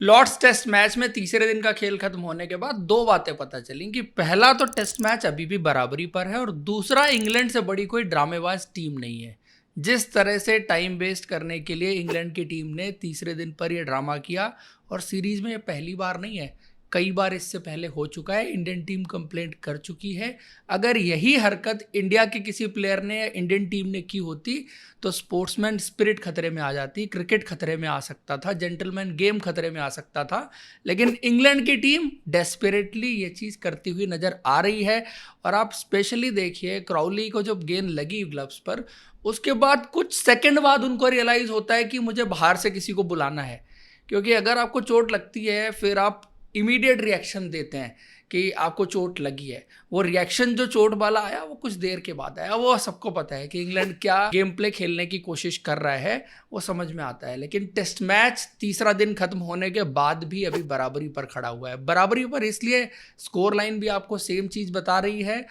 Lord's test match में तीसरे दिन का खेल खत्म होने के बाद दो बातें पता चली कि पहला तो टेस्ट मैच अभी भी बराबरी पर है और दूसरा इंग्लैंड से बड़ी कोई ड्रामेबाज टीम नहीं है। जिस तरह से टाइम वेस्ट करने के लिए इंग्लैंड की टीम ने तीसरे दिन पर यह ड्रामा किया, और सीरीज में ये पहली बार नहीं है, कई बार इससे पहले हो चुका है। इंडियन टीम कंप्लेंट कर चुकी है। अगर यही हरकत इंडिया के किसी प्लेयर ने या इंडियन टीम ने की होती तो स्पोर्ट्समैन स्पिरिट खतरे में आ जाती, क्रिकेट खतरे में आ सकता था, जेंटलमैन गेम खतरे में आ सकता था। लेकिन इंग्लैंड की टीम डेस्परेटली ये चीज़ करती हुई नज़र आ रही है। और आप स्पेशली देखिए, क्राउली को जब गेंद लगी ग्लव्स पर, उसके बाद कुछ सेकंड बाद उनको रियलाइज़ होता है कि मुझे बाहर से किसी को बुलाना है। क्योंकि अगर आपको चोट लगती है फिर आप इमीडिएट रिएक्शन देते हैं कि आपको चोट लगी है। वो रिएक्शन जो चोट वाला आया वो कुछ देर के बाद आया। वो सबको पता है कि इंग्लैंड क्या गेम प्ले खेलने की कोशिश कर रहा है, वो समझ में आता है। लेकिन टेस्ट मैच तीसरा दिन खत्म होने के बाद भी अभी बराबरी पर खड़ा हुआ है। बराबरी पर इसलिए, स्कोर लाइन भी आपको सेम चीज़ बता रही है।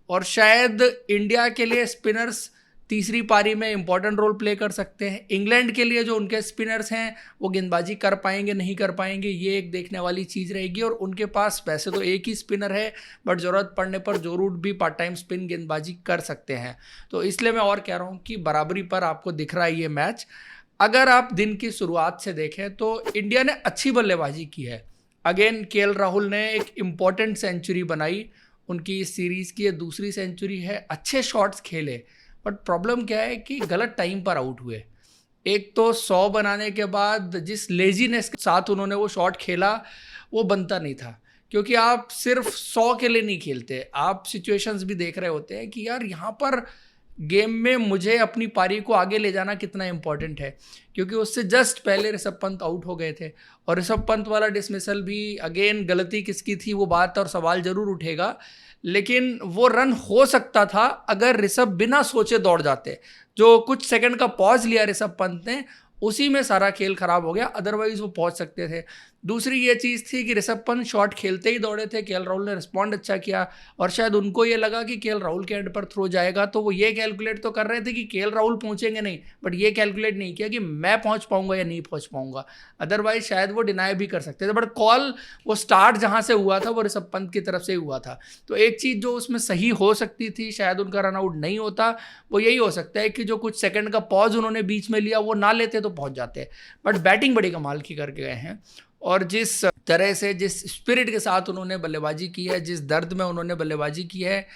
और शायद इंडिया के लिए स्पिनर्स तीसरी पारी में इंपॉर्टेंट रोल प्ले कर सकते हैं। इंग्लैंड के लिए जो उनके स्पिनर्स हैं वो गेंदबाजी कर पाएंगे नहीं कर पाएंगे, ये एक देखने वाली चीज़ रहेगी। और उनके पास वैसे तो एक ही स्पिनर है, बट ज़रूरत पड़ने पर जो रूट भी पार्ट टाइम स्पिन गेंदबाजी कर सकते हैं। तो इसलिए मैं और कह रहा हूँ कि बराबरी पर आपको दिख रहा है ये मैच। अगर आप दिन की शुरुआत से देखें तो इंडिया ने अच्छी बल्लेबाजी की है। अगेन केएल राहुल ने एक इम्पॉर्टेंट सेंचुरी बनाई, उनकी इस सीरीज़ की ये दूसरी सेंचुरी है। अच्छे शॉट्स खेले, बट प्रॉब्लम क्या है कि गलत टाइम पर आउट हुए। एक तो 100 बनाने के बाद जिस लेजीनेस के साथ उन्होंने वो शॉट खेला वो बनता नहीं था। क्योंकि आप सिर्फ 100 के लिए नहीं खेलते, आप सिचुएशंस भी देख रहे होते हैं कि यार यहाँ पर गेम में मुझे अपनी पारी को आगे ले जाना कितना इंपॉर्टेंट है। क्योंकि उससे जस्ट पहले ऋषभ पंत आउट हो गए थे, और ऋषभ पंत वाला डिसमिसल भी अगेन गलती किसकी थी वो बात और सवाल जरूर उठेगा। लेकिन वो रन हो सकता था अगर ऋषभ बिना सोचे दौड़ जाते। जो कुछ सेकंड का पॉज लिया ऋषभ पंत ने, उसी में सारा खेल खराब हो गया, अदरवाइज वो पहुंच सकते थे। दूसरी ये चीज़ थी कि ऋषभ पंत शॉट खेलते ही दौड़े थे, केएल राहुल ने रिस्पॉन्ड अच्छा किया, और शायद उनको ये लगा कि केएल राहुल के एंड पर थ्रो जाएगा, तो वो ये कैलकुलेट तो कर रहे थे कि केएल राहुल पहुंचेंगे नहीं, बट ये कैलकुलेट नहीं किया कि मैं पहुंच पाऊंगा या नहीं पहुंच पाऊंगा। अदरवाइज शायद वो डिनाई भी कर सकते थे। बट कॉल, वो स्टार्ट जहां से हुआ था वो ऋषभ पंत की तरफ से हुआ था। तो एक चीज़ जो उसमें सही हो सकती थी, शायद उनका रन आउट नहीं होता, वो यही हो सकता है कि जो कुछ सेकंड का पॉज उन्होंने बीच में लिया वो ना लेते तो पहुंच जाते। बट बैटिंग बड़ी कमाल की करके गए हैं, और जिस तरह से, जिस स्पिरिट के साथ उन्होंने बल्लेबाजी की है, जिस दर्द में उन्होंने बल्लेबाजी की है,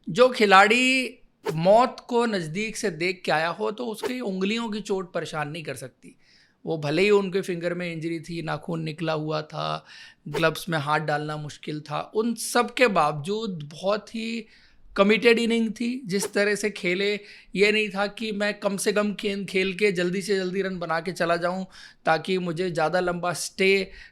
जो खिलाड़ी मौत को नज़दीक से देख के आया हो तो उसकी उंगलियों की चोट परेशान नहीं कर सकती। वो भले ही उनके फिंगर में इंजरी थी, नाखून निकला हुआ था, ग्लव्स में हाथ डालना मुश्किल था, उन सब के बावजूद बहुत ही कमिटेड इनिंग थी। जिस तरह से खेले, ये नहीं था कि मैं कम से कम खेल के जल्दी से जल्दी रन बना के चला जाऊं ताकि मुझे ज़्यादा लंबा स्टे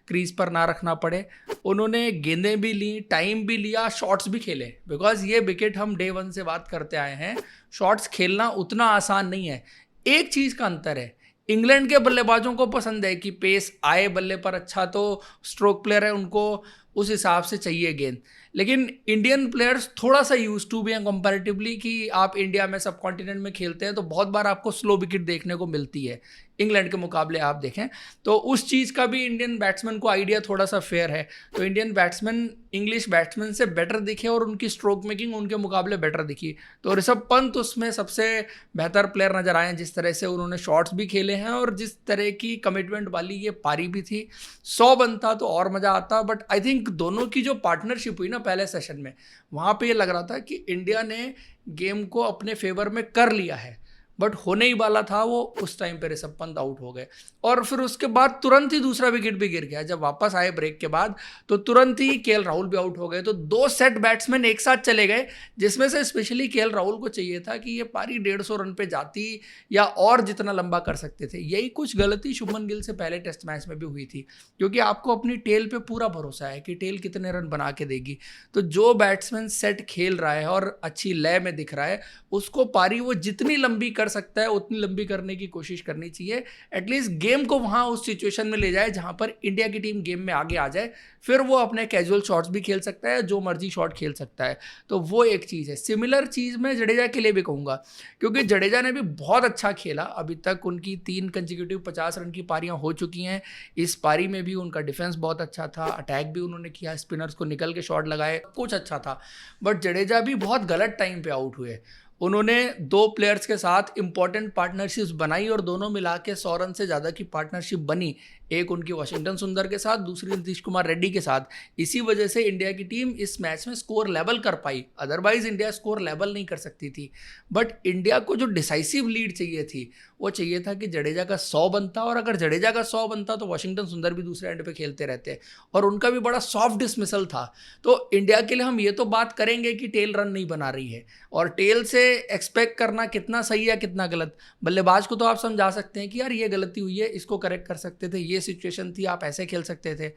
क्रीज पर ना रखना पड़े। उन्होंने गेंदें भी ली, टाइम भी लिया, शॉट्स भी खेले। बिकॉज ये विकेट हम डे वन से बात करते आए हैं, शॉट्स खेलना उतना आसान नहीं है। एक चीज़ का अंतर है, इंग्लैंड के बल्लेबाजों को पसंद है कि पेस आए बल्ले पर, अच्छा तो स्ट्रोक प्लेयर है, उनको उस हिसाब से चाहिए गेंद। लेकिन इंडियन प्लेयर्स थोड़ा सा यूज टू भी हैं कंपैरेटिवली, कि आप इंडिया में सब कॉन्टिनेंट में खेलते हैं तो बहुत बार आपको स्लो विकेट देखने को मिलती है। इंग्लैंड के मुकाबले आप देखें तो उस चीज़ का भी इंडियन बैट्समैन को आइडिया थोड़ा सा फेयर है। तो इंडियन बैट्समैन इंग्लिश बैट्समैन से बेटर दिखे और उनकी स्ट्रोक मेकिंग उनके मुकाबले बेटर दिखी। तो ऋषभ पंत उसमें सबसे बेहतर प्लेयर नजर आए, जिस तरह से उन्होंने शॉट्स भी खेले हैं और जिस तरह की कमिटमेंट वाली ये पारी भी थी। 100 बनता तो और मज़ा आता, बट आई थिंक दोनों की जो पार्टनरशिप हुई ना पहले सेशन में, वहाँ पे ये लग रहा था कि इंडिया ने गेम को अपने फेवर में कर लिया है। बट होने ही वाला था वो, उस टाइम पे ऋषभ पंत आउट हो गए, और फिर उसके बाद तुरंत ही दूसरा विकेट भी गिर गया। जब वापस आए ब्रेक के बाद तो तुरंत ही केएल राहुल भी आउट हो गए। तो 2 सेट बैट्समैन एक साथ चले गए, जिसमें से स्पेशली केएल राहुल को चाहिए था कि ये पारी 150 रन पे जाती या और जितना लंबा कर सकते थे। यही कुछ गलती शुभमन गिल से पहले टेस्ट मैच में भी हुई थी, क्योंकि आपको अपनी टेल पे पूरा भरोसा है कि टेल कितने रन बना के देगी। तो जो बैट्समैन सेट खेल रहा है और अच्छी लय में दिख रहा है, उसको पारी वो जितनी लंबी कर सकता है उतनी लंबी करने की कोशिश करनी चाहिए। एटलीस्ट गेम को वहाँ उस सिचुएशन में ले जाए जहाँ पर इंडिया की टीम गेम में आगे आ जाए, फिर वो अपने कैजुअल शॉट्स भी खेल सकता है, जो मर्जी शॉट खेल सकता है। तो वो एक चीज़ है। सिमिलर चीज़ मैं जडेजा के लिए भी कहूँगा, क्योंकि जडेजा ने भी बहुत अच्छा खेला। अभी तक उनकी 3 कंसेक्यूटिव 50 रन की पारियाँ हो चुकी हैं। इस पारी में भी उनका डिफेंस बहुत अच्छा था, अटैक भी उन्होंने किया, स्पिनर्स को निकल के शॉट लगाए, कुछ अच्छा था। बट जडेजा भी बहुत गलत टाइम पे आउट हुए। उन्होंने 2 प्लेयर्स के साथ इंपॉर्टेंट पार्टनरशिप्स बनाई और दोनों मिला के 100 रन से ज़्यादा की पार्टनरशिप बनी। एक उनकी वाशिंगटन सुंदर के साथ, दूसरी नीतीश कुमार रेड्डी के साथ। इसी वजह से इंडिया की टीम इस मैच में स्कोर लेवल कर पाई, अदरवाइज इंडिया स्कोर लेवल नहीं कर सकती थी। बट इंडिया को जो डिसाइसिव लीड चाहिए थी, वो चाहिए था कि जडेजा का 100 बनता, और अगर जडेजा का 100 बनता तो वाशिंगटन सुंदर भी दूसरे एंड पे खेलते रहते, और उनका भी बड़ा सॉफ्ट डिसमिसल था। तो इंडिया के लिए हम ये तो बात करेंगे कि टेल रन नहीं बना रही है, और टेल से एक्सपेक्ट करना कितना सही है कितना गलत। बल्लेबाज को तो आप समझा सकते हैं कि यार ये गलती हुई है, इसको करेक्ट कर सकते थे, ये सिचुएशन थी, आप ऐसे खेल सकते थे।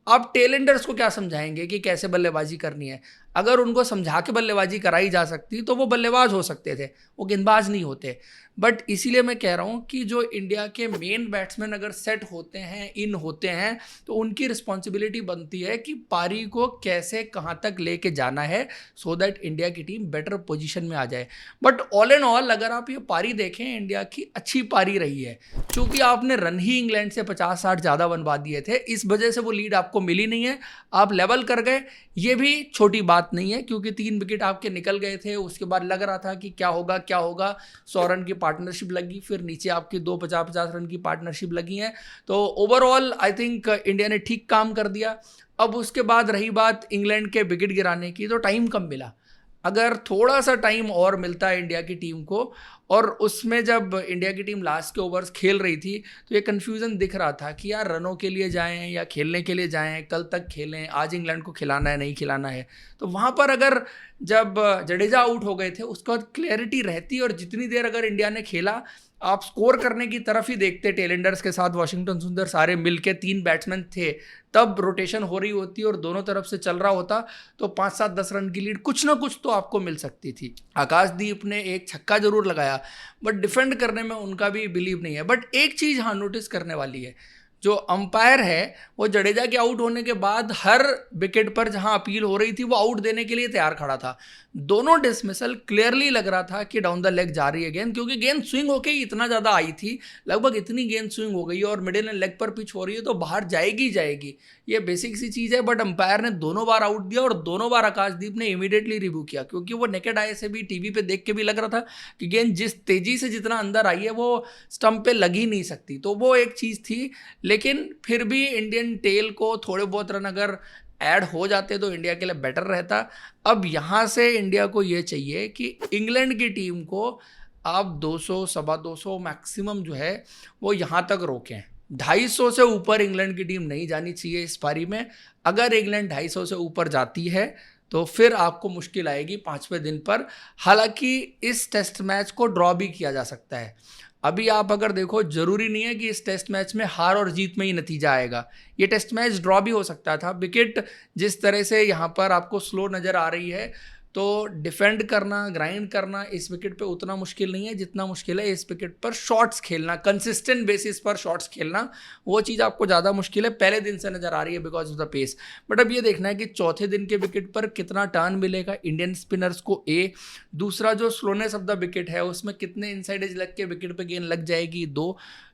अब टेलेंडर्स को क्या समझाएंगे कि कैसे बल्लेबाजी करनी है? अगर उनको समझा के बल्लेबाजी कराई जा सकती तो वो बल्लेबाज हो सकते थे, वो गेंदबाज नहीं होते। बट इसीलिए मैं कह रहा हूँ कि जो इंडिया के मेन बैट्समैन अगर सेट होते हैं, इन होते हैं, तो उनकी रिस्पॉन्सिबिलिटी बनती है कि पारी को कैसे कहाँ तक लेके जाना है, सो दैट इंडिया की टीम बेटर पोजीशन में आ जाए। बट ऑल एंड ऑल अगर आप ये पारी देखें, इंडिया की अच्छी पारी रही है। चूँकि आपने रन ही इंग्लैंड से 50-60 ज़्यादा बनवा दिए थे, इस वजह से वो लीड आपको मिली नहीं है, आप लेवल कर गए। ये भी छोटी बात नहीं है, क्योंकि 3 विकेट आपके निकल गए थे। उसके बाद लग रहा था कि क्या होगा क्या होगा, 100 रन की पार्टनरशिप लगी, फिर नीचे आपकी 2 50-50 रन की पार्टनरशिप लगी हैं। तो ओवरऑल आई थिंक इंडिया ने ठीक काम कर दिया। अब उसके बाद रही बात इंग्लैंड के विकेट गिराने की, तो टाइम कम मिला। अगर थोड़ा सा टाइम और मिलता है इंडिया की टीम को, और उसमें जब इंडिया की टीम लास्ट के ओवर्स खेल रही थी, तो ये कन्फ्यूज़न दिख रहा था कि यार रनों के लिए जाएं या खेलने के लिए जाएं, कल तक खेलें, आज इंग्लैंड को खिलाना है नहीं खिलाना है। तो वहाँ पर अगर जब जडेजा आउट हो गए थे, उसके बाद क्लैरिटी रहती, और जितनी देर अगर इंडिया ने खेला, आप स्कोर करने की तरफ ही देखते, टेलेंडर्स के साथ वाशिंगटन सुंदर सारे मिलके 3 बैट्समैन थे, तब रोटेशन हो रही होती और दोनों तरफ से चल रहा होता, तो 5-7-10 रन की लीड कुछ ना कुछ तो आपको मिल सकती थी। आकाशदीप ने एक छक्का जरूर लगाया, बट डिफेंड करने में उनका भी बिलीव नहीं है। बट एक चीज़ हाँ नोटिस करने वाली है, जो अंपायर है वो जडेजा के आउट होने के बाद हर विकेट पर जहां अपील हो रही थी, वो आउट देने के लिए तैयार खड़ा था। दोनों डिसमिसल क्लियरली लग रहा था कि डाउन द लेग जा रही है गेंद, क्योंकि गेंद स्विंग होके ही इतना ज़्यादा आई थी, लगभग इतनी गेंद स्विंग हो गई, और मिडिल एंड लेग पर पिच हो रही है तो बाहर जाएगी जाएगी, ये बेसिक सी चीज़ है। बट अंपायर ने दोनों बार आउट दिया, और दोनों बार आकाशदीप ने इमीडिएटली रिव्यू किया, क्योंकि वो नेकेड आई से भी, टीवी पे देख के भी लग रहा था कि गेंद जिस तेजी से जितना अंदर आई है वो स्टंप पे लग ही नहीं सकती। तो वो एक चीज़ थी। लेकिन फिर भी इंडियन टेल को थोड़े बहुत रन अगर ऐड हो जाते तो इंडिया के लिए बेटर रहता। अब यहाँ से इंडिया को ये चाहिए कि इंग्लैंड की टीम को आप 200 सवा 200 मैक्सिमम जो है वो यहाँ तक रोकें। 250 से ऊपर इंग्लैंड की टीम नहीं जानी चाहिए इस पारी में। अगर इंग्लैंड 250 से ऊपर जाती है तो फिर आपको मुश्किल आएगी 5वें दिन पर। हालांकि इस टेस्ट मैच को ड्रॉ भी किया जा सकता है। अभी आप अगर देखो, जरूरी नहीं है कि इस टेस्ट मैच में हार और जीत में ही नतीजा आएगा, ये टेस्ट मैच ड्रॉ भी हो सकता था। विकेट जिस तरह से यहाँ पर आपको स्लो नज़र आ रही है, तो डिफेंड करना, ग्राइंड करना इस विकेट पे उतना मुश्किल नहीं है जितना मुश्किल है इस विकेट पर शॉट्स खेलना, कंसिस्टेंट बेसिस पर शॉट्स खेलना, वो चीज़ आपको ज़्यादा मुश्किल है, पहले दिन से नज़र आ रही है because of the pace. But अब ये देखना है कि चौथे दिन के विकेट पर कितना टर्न मिलेगा इंडियन स्पिनर्स को, दूसरा जो स्लोनेस ऑफ द विकेट है उसमें कितने इनसाइड एज लग के विकेट पर गेंद लग जाएगी,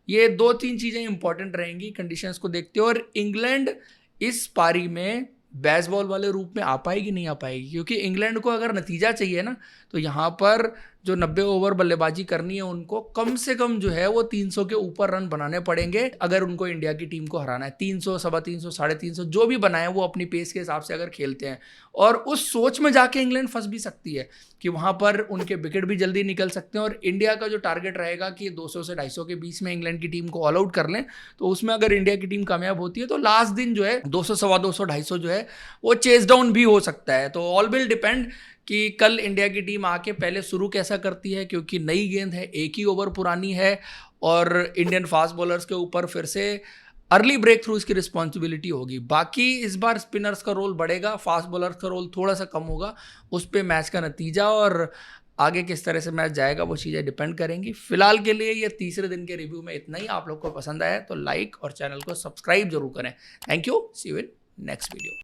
ये 2-3 चीज़ें इंपॉर्टेंट रहेंगी कंडीशंस को देखते हुए। और इंग्लैंड इस पारी में बेसबॉल वाले रूप में आ पाएगी नहीं आ पाएगी, क्योंकि इंग्लैंड को अगर नतीजा चाहिए ना, तो यहाँ पर जो 90 ओवर बल्लेबाजी करनी है उनको कम से कम जो है वो 300 के ऊपर रन बनाने पड़ेंगे अगर उनको इंडिया की टीम को हराना है। 300, सवा 300, 350 जो भी बनाए वो अपनी पेस के हिसाब से अगर खेलते हैं, और उस सोच में जाके इंग्लैंड फंस भी सकती है कि वहाँ पर उनके विकेट भी जल्दी निकल सकते हैं। और इंडिया का जो टारगेट रहेगा कि 200 से 250 के बीच में इंग्लैंड की टीम को ऑल आउट कर लें, तो उसमें अगर इंडिया की टीम कामयाब होती है तो लास्ट दिन जो है 200, सवा 200, 250 जो है वो चेस डाउन भी हो सकता है। तो ऑल विल डिपेंड कि कल इंडिया की टीम आके पहले शुरू कैसा करती है, क्योंकि नई गेंद है, एक ही ओवर पुरानी है, और इंडियन फास्ट बॉलर्स के ऊपर फिर से अर्ली ब्रेक थ्रूज की रिस्पॉन्सिबिलिटी होगी। बाकी इस बार स्पिनर्स का रोल बढ़ेगा, फास्ट बॉलर्स का रोल थोड़ा सा कम होगा, उस पर मैच का नतीजा और आगे किस तरह से मैच जाएगा वो चीज़ें डिपेंड करेंगी। फिलहाल के लिए ये तीसरे दिन के रिव्यू में इतना ही। आप लोग को पसंद आया तो लाइक और चैनल को सब्सक्राइब जरूर करें। Thank you, see you in next video.